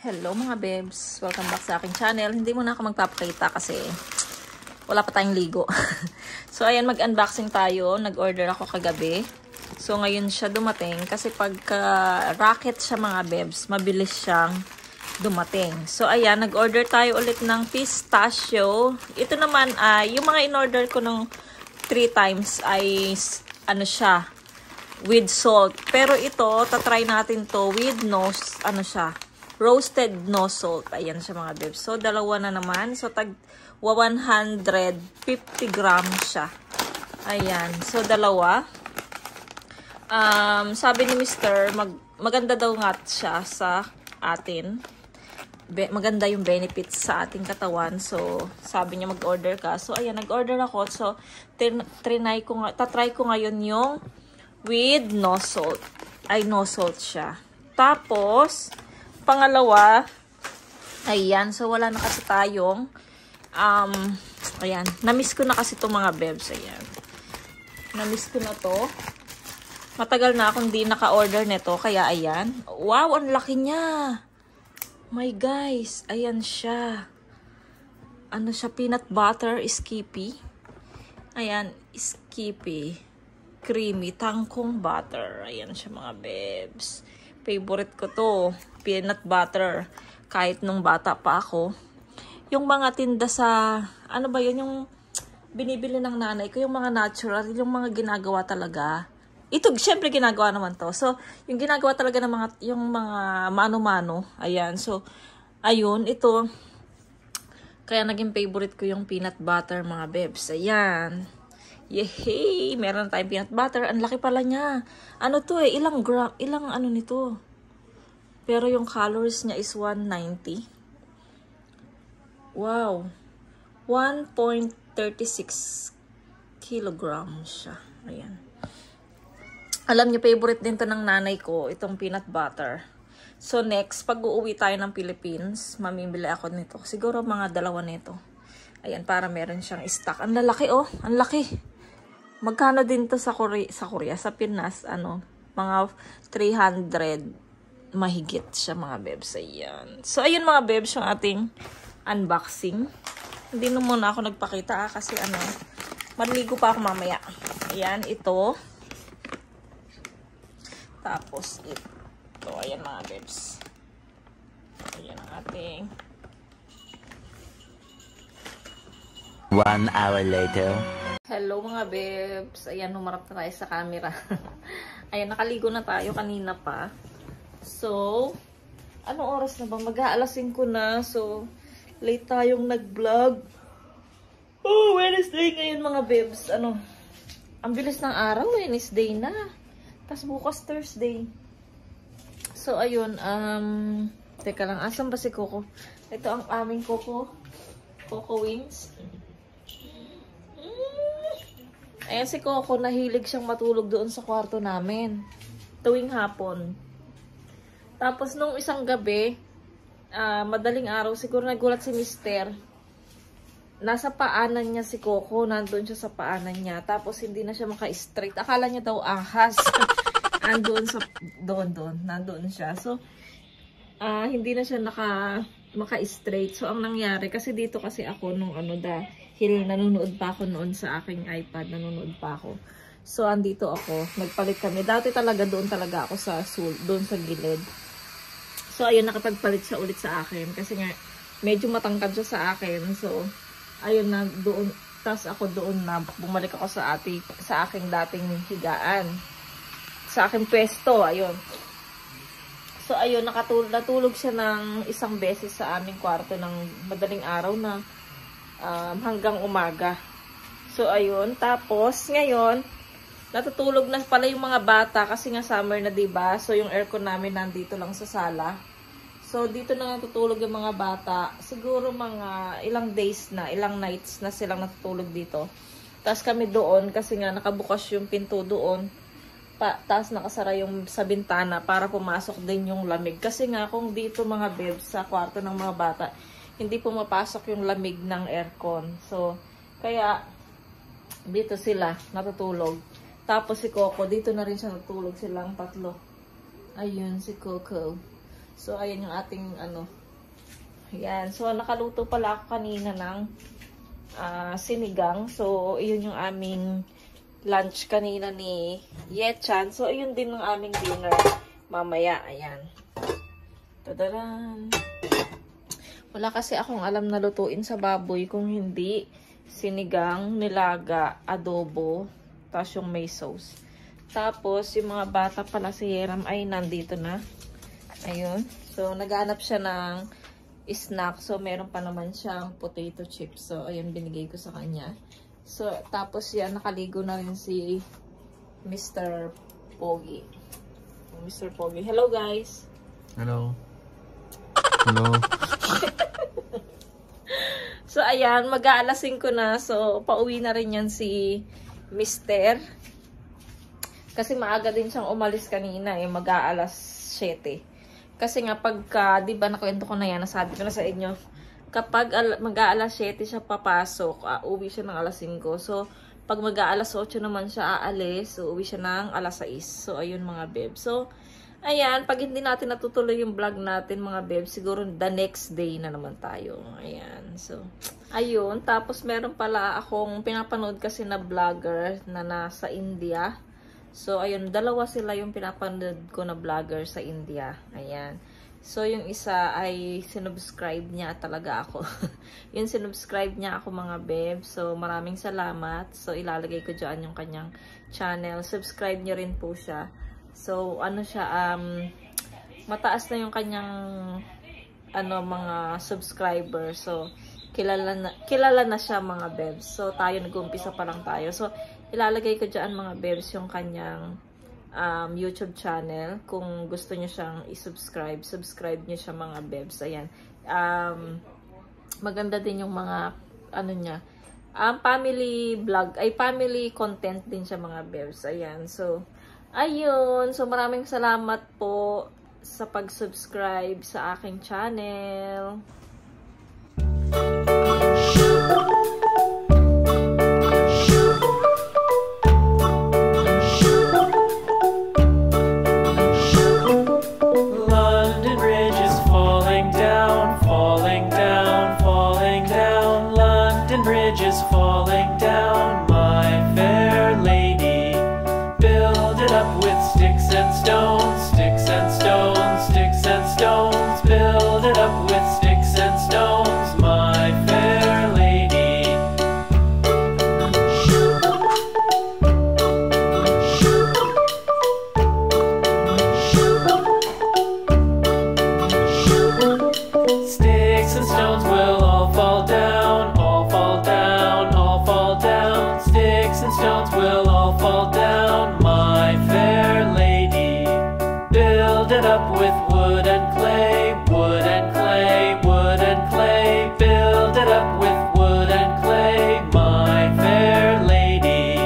Hello mga bebs, welcome back sa aking channel. Hindi muna ako magpapakita kasi wala pa tayong ligo. So ayan, mag-unboxing tayo. Nag-order ako kagabi. So ngayon siya dumating kasi pagka racket siya mga bebs, mabilis siyang dumating. So ayan, nag-order tayo ulit ng pistachio. Ito naman ay yung mga in-order ko ng 3 times ay ano siya, with salt. Pero ito, tatry natin to with roasted no salt. Ayan siya mga bebs. So, dalawa na naman. So, tag 150 grams siya. Ayan. So, dalawa. Sabi ni Mr. maganda daw nga siya sa atin. Maganda yung benefits sa ating katawan. So, sabi niya mag-order ka. So, ayan. Nag-order ako. So, tatry ko ngayon yung with no salt. Ay, no salt siya. Tapos, pangalawa, ayan, so wala na kasi tayong, ayan, namiss ko na kasi itong mga bebs, ayan. Namiss ko na to. Matagal na akong di naka-order nito, kaya ayan. Wow, ang laki niya. My guys, ayan siya. Ano siya, peanut butter, Skippy. Ayan, Skippy. Creamy, tangkong butter. Ayan siya mga bebs. Favorite ko to, peanut butter. Kahit nung bata pa ako. Yung mga tinda sa, ano ba yun, yung binibili ng nanay ko, yung mga natural, yung mga ginagawa talaga. Ito, syempre ginagawa naman to. So, yung ginagawa talaga ng yung mga mano-mano. Ayan, so, ayun, ito. Kaya naging favorite ko yung peanut butter, mga bebs. Ayan. Yehey! Meron tayong peanut butter. Ang laki pala niya. Ano to eh? Ilang ano nito? Pero yung calories niya is 190. Wow! 1.36 kilograms siya. Ayan. Alam niyo, favorite din to ng nanay ko, itong peanut butter. So next, pag uuwi tayo ng Philippines, mamimili ako nito. Siguro mga 2 nito. Ayan, para meron siyang stock. Ang lalaki oh! Ang laki! Magkano din to sa Korea, sa Pinas, ano, mga 300 mahigit siya mga bebs. Ayan. So, ayun mga bebs, yung ating unboxing. Hindi na muna ako nagpakita kasi ano, maliligo pa ako mamaya. Ayan, ito. Tapos, ito. Ayan mga bebs. Ayan ang ating 1 hour later. Hello mga bebs. Ayan, humarap na tayo sa camera. Ayan, nakaligo na tayo kanina pa. So, anong oras na ba? Mag-aalas 5 na. So, late tayong nag-vlog. Oh, Wednesday ngayon mga bebs. Ano, ang bilis ng araw. Wednesday na. Tapos bukas Thursday. So, ayun. Teka lang. Asan ba si Coco? Ito ang aming Coco. Coco Wings. Ayan si Coco, nahilig siyang matulog doon sa kwarto namin. Tuwing hapon. Tapos nung isang gabi, madaling araw, siguro nagulat si Mister. Nasa paanan niya si Coco, nandun siya sa paanan niya. Tapos hindi na siya maka-straight. Akala niya daw ahas. Nandun siya. So, hindi na siya maka-straight. So, ang nangyari, kasi dito kasi ako nung dahil nanonood pa ako noon sa aking iPad, nanonood pa ako. So, andito ako, nagpalit kami. Dati talaga doon talaga ako doon sa gilid. So, ayun, nakapagpalit siya ulit sa akin. Kasi nga, medyo matangkad siya sa akin. So, ayun na, doon, tas ako doon na, bumalik ako sa aking dating higaan. Sa aking pwesto, ayun. So, ayun, natulog siya ng isang beses sa aming kwarto ng madaling araw na hanggang umaga. So, ayun. Tapos, ngayon, natutulog na pala yung mga bata kasi nga summer na, diba? So, yung aircon namin nandito lang sa sala. So, dito na natutulog yung mga bata. Siguro mga ilang days na, ilang nights na silang natutulog dito. Tapos kami doon kasi nga nakabukas yung pinto doon. Tapos nakasara yung sa bintana para pumasok din yung lamig. Kasi nga kung dito mga bebs sa kwarto ng mga bata, hindi pumapasok yung lamig ng aircon. So, kaya dito sila natutulog. Tapos si Coco, dito na rin siya natulog silang 3. Ayun, si Coco. So, ayan yung ating ano. Ayan. So, nakaluto pala ako kanina ng sinigang. So, yun yung aming lunch kanina ni Yechan. So, ayun din ng aming dinner mamaya. Ayan. Tadaran! Wala kasi akong alam na lutuin sa baboy kung hindi sinigang, nilaga, adobo, tapos yung may sauce. Tapos, yung mga bata pala si Yeram ay nandito na. Ayun. So, naghanap siya ng snack. So, meron pa naman siyang potato chips. So, ayun, binigay ko sa kanya. So, tapos yan, nakaligo na rin si Mr. Pogi. Mr. Pogi. Hello, guys! Hello. Hello. So, ayan, mag-aalas 5 na. So, pauwi na rin yan si Mr. Kasi maaga din siyang umalis kanina eh. Mag-aalas 7. Kasi nga pagka, di ba nakwento ko na yan, nasabi ko na sa inyo, kapag mag-aalas 7 siya papasok, uwi siya ng alas 5. So, pag mag-aalas 8 naman siya aalis, so uwi siya ng alas 6. So, ayun mga beb. So, ayan, pag hindi natin natutuloy yung vlog natin mga beb, siguro the next day na naman tayo. Ayan, so, ayun. Tapos, meron pala akong pinapanood kasi na vlogger na nasa India. So, ayun, dalawa sila yung pinapanood ko na vlogger sa India. Ayan. So, yung isa ay sinubscribe niya talaga ako. Yung sinubscribe niya ako mga beb. So, maraming salamat. So, ilalagay ko dyan yung kanyang channel. Subscribe niyo rin po siya. So, ano siya, mataas na yung kanyang, mga subscribers. So, kilala na siya mga bebs. So, tayo nag-umpisa pa lang tayo. So, ilalagay ko dyan mga bebs yung kanyang YouTube channel. Kung gusto niyo siyang i-subscribe, subscribe niyo siya mga bebs. Ayan. Maganda din yung mga, niya, family vlog, ay family content din siya mga bebs. Ayan. So, ayun. So, maraming salamat po sa pag-subscribe sa aking channel. London Bridge is falling down, falling down, falling down. London Bridge is falling down, my fair lady. Build it up with sticks and stones, sticks and stones, sticks and stones. Build it up with sticks and stones, my fair lady. Sticks and stones will all fall down, all fall down, all fall down. Sticks and stones will all fall down, my fair lady. Build it up with wood and clay, wood and clay, wood and clay. Build it up with wood and clay, my fair lady.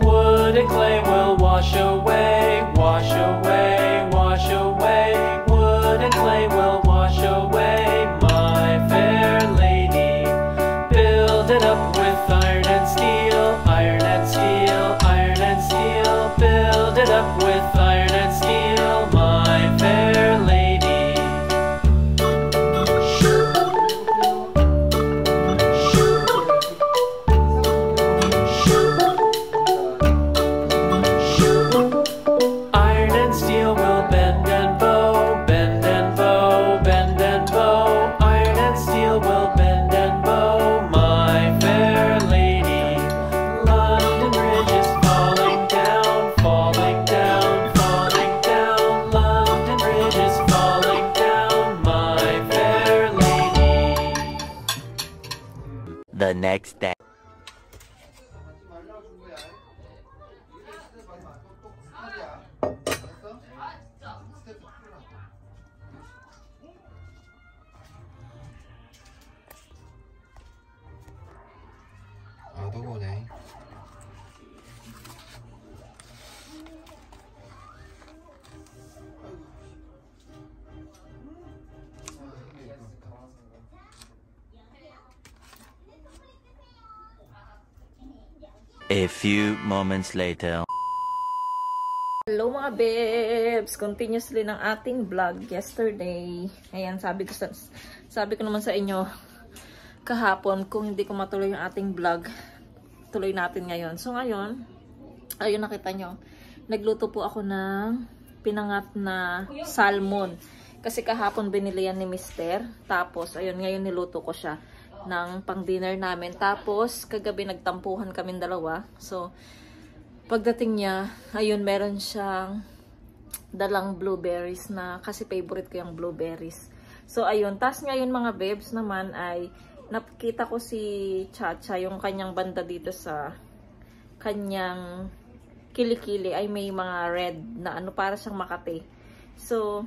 Wood and clay will wash away, wash away, wash away. Wood and clay will wash away, my fair lady. Build it up with iron and steel, iron and steel, iron and steel. Build it up with iron and steel, my fair lady. Iron and steel will bend and bow, bend and bow, bend and bow. Iron and steel will bend and bow, my fair lady. London Bridge is falling down, falling down, falling down. London Bridge is falling down, my fair lady. The next day. 아도고네. A few moments later. Hello mga babes! Continuously ng ating vlog yesterday. Ayan, sabi ko naman sa inyo kahapon kung hindi ko matuloy yung ating vlog, tuloy natin ngayon. So ngayon, ayun nakita nyo, nagluto po ako ng pinangat na salmon. Kasi kahapon binili yan ni Mister. Tapos, ayun, ngayon niluto ko siya ng pang-dinner namin. Tapos, kagabi nagtampuhan kaming dalawa. So, pagdating niya, ayun, meron siyang dalang blueberries na, kasi favorite ko yung blueberries. So, ayun. Tapos ngayon mga babes naman ay, nakita ko si Chacha, yung kanyang banda dito sa kanyang kilikili ay may mga red na ano, para siyang Makati. So,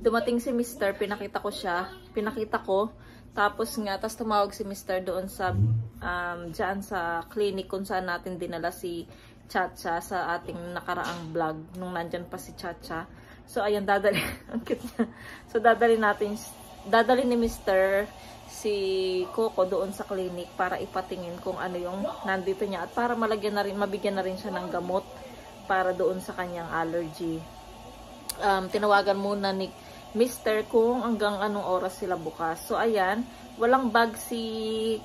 dumating si Mister, pinakita ko, tapos tumawag si Mister doon sa, dyan sa clinic kung saan natin dinala si Chacha sa ating nakaraang vlog, nung nandyan pa si Chacha. So, ayun, ang cute niya. So, dadali ni Mister si Coco doon sa clinic para ipatingin kung ano yung nandito niya at para mabigyan na rin siya ng gamot para doon sa kanyang allergy. Tinawagan muna ni Mister kung hanggang anong oras sila bukas. So ayan, walang bag si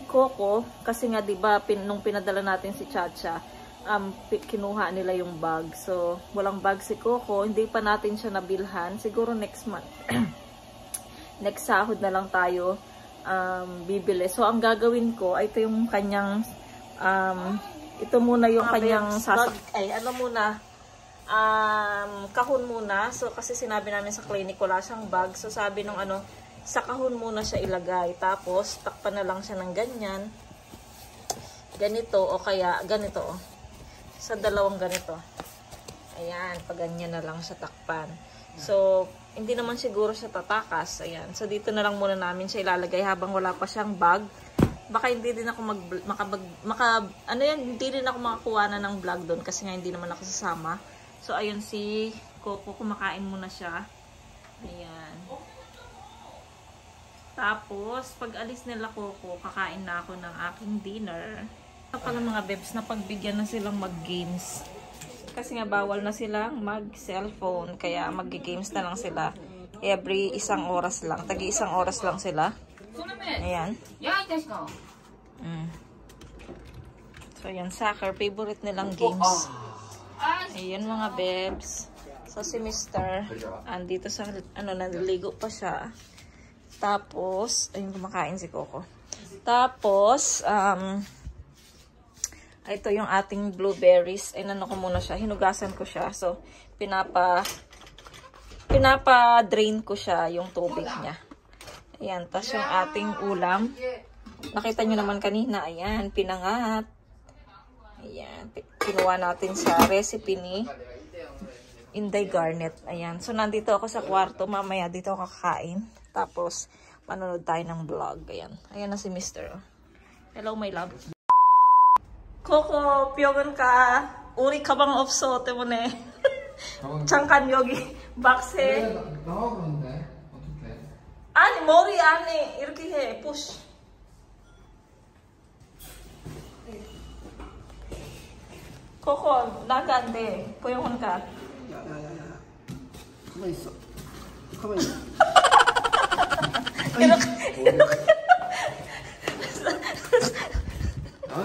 Coco kasi nga 'di ba nung pinadala natin si Chacha, kinuha nila yung bag. So walang bag si Coco, hindi pa natin siya nabilhan. Siguro next month. Next sahod na lang tayo bibili. So ang gagawin ko ay ito yung kanyang ito muna yung kanyang kahon muna. So kasi sinabi namin sa clinic wala siyang bag. So sabi nung sa kahon muna siya ilagay. Tapos takpan na lang siya ng ganyan. Ganito o kaya ganito. Sa dalawang ganito. Ayan, pag ganyan na lang siya takpan. So hindi naman siguro siya tatakas. Ayan. So dito na lang muna namin siya ilalagay habang wala pa siyang bag. Baka hindi din ako hindi din ako makakuha na ng vlog doon kasi nga hindi naman ako sasama. So, ayun si Coco, kumakain muna siya. Ayan. Tapos, pag alis nila Coco, kakain na ako ng aking dinner. Pala mga bebs, na pagbigyan na silang mag-games. Kasi nga bawal na silang mag-cellphone. Kaya mag-games na lang sila. Every isang oras lang. Tagi isang oras lang sila. Ayan. So, ayan. Soccer. Favorite nilang games. Ayan mga bebs. So si Mister andito sa naliligo pa siya. Tapos ayun, kumakain si Coco. Tapos ito yung ating blueberries. Ay ko muna siya. Hinugasan ko siya. So pinapa-drain ko siya yung tubig niya. Ayan, tas yung ating ulam. Nakita nyo naman kanina, ayan, pinangat. Ayan, kinuha natin sa recipe ni Inday Garnet. Ayan, so nandito ako sa kwarto. Mamaya dito ako kakain. Tapos, manonood tayo ng vlog. Ayan, ayan na si Mister. Hello, my love. Coco, piyogan ka. Uri ka bang opso? Temone. Changkan yogi. Bakse. Ani, mori, ani. Irki he. Push. Coco, nagande. Puyogan ka. 가만히 있어. 가만히 있어.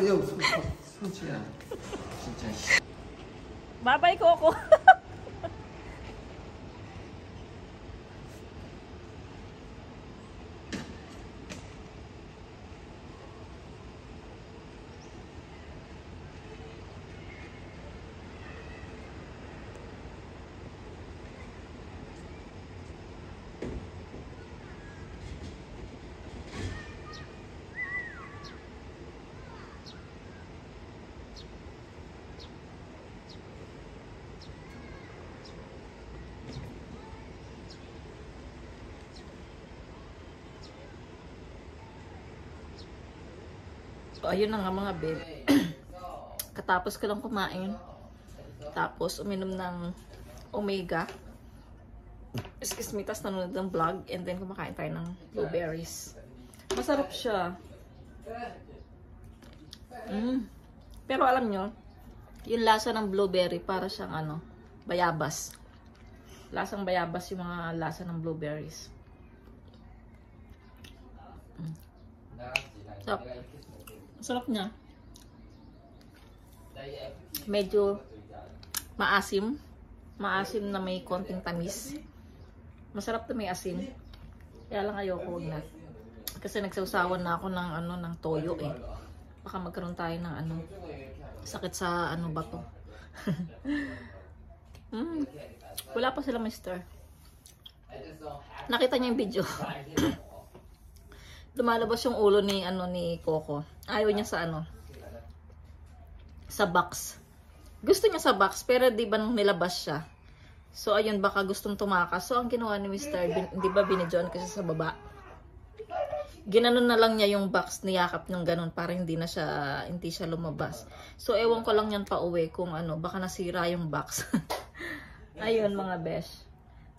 형, 손치야. 진짜. Bye-bye, Coco. So, ayun na nga mga babe. Katapos ko lang kumain. Tapos, uminom ng Omega. Excuse me, tapos nanonood ng vlog. And then, kumakain tayo ng blueberries. Masarap siya. Pero alam nyo, yung lasa ng blueberry para siyang ano, bayabas. Lasang bayabas yung mga lasa ng blueberries. Sarap. Sarap niya. Medyo maasim. Maasim na may konting tamis. Masarap na may asin. Kaya lang ayoko na. Kasi nagsawsawan na ako ng ano ng toyo eh. Baka magkaroon tayo ng ano sakit sa ano ba to. Wala pa sila, mister. Nakita niya yung video. Lumalabas yung ulo ni ano ni Coco. Ayaw niya sa ano sa box. Gusto niya sa box pero di ba nung nilabas siya. So ayun, baka gustong tumakas. So ang ginawa ni Mr. Di ba binidyoan kasi sa baba. Ginanon na lang niya yung box, niyakap ng ganun para hindi siya lumabas. So ewan ko lang yan pa uwi kung ano, baka nasira yung box. Ayun mga besh.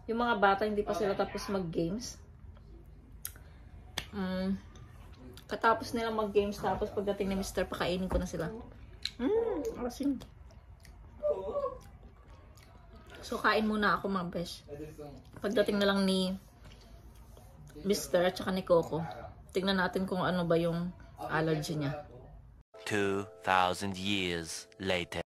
Yung mga bata hindi pa sila tapos mag-games. Katapos nila mag-games, tapos pagdating ni Mr. pakainin ko na sila. Asin. So kain muna ako mga besh. Pagdating na lang ni Mr. at saka ni Coco, tingnan natin kung ano ba yung allergy niya. 2,000 years later.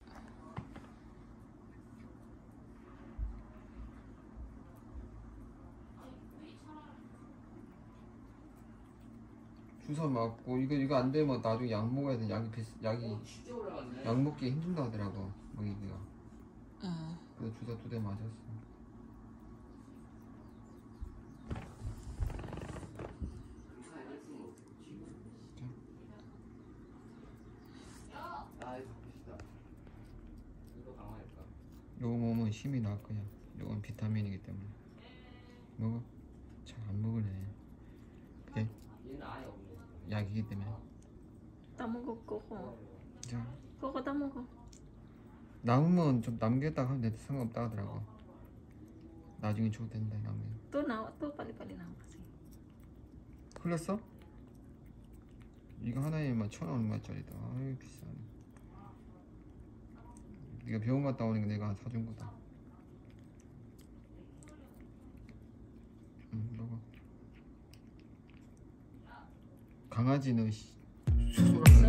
주사 맞고 이거 안 되면 나중에 약 먹어야 돼. 약 먹기 힘든다 하더라고. 먹이기가. 그래서 주사 2대 맞았어. 요거 먹으면 힘이 날 거야. 요건 비타민이기 때문에. 먹어. 잘 안 먹으네. 그래? 약이기 때문에. Tamugo Coco. 자, Coco, tamugo. 남으면 좀 남겼다가 하면 돼. 상관없다 하더라고. 나중에 줘도 된다 남으면. To pali-pali na ako kasi. 흘렸어? 이거 하나에만 1,000원 얼마짜리다. 아유 비싸네. 네가 병원 갔다 오니까 내가 사준 거다. 먹어. 강아지는 수술을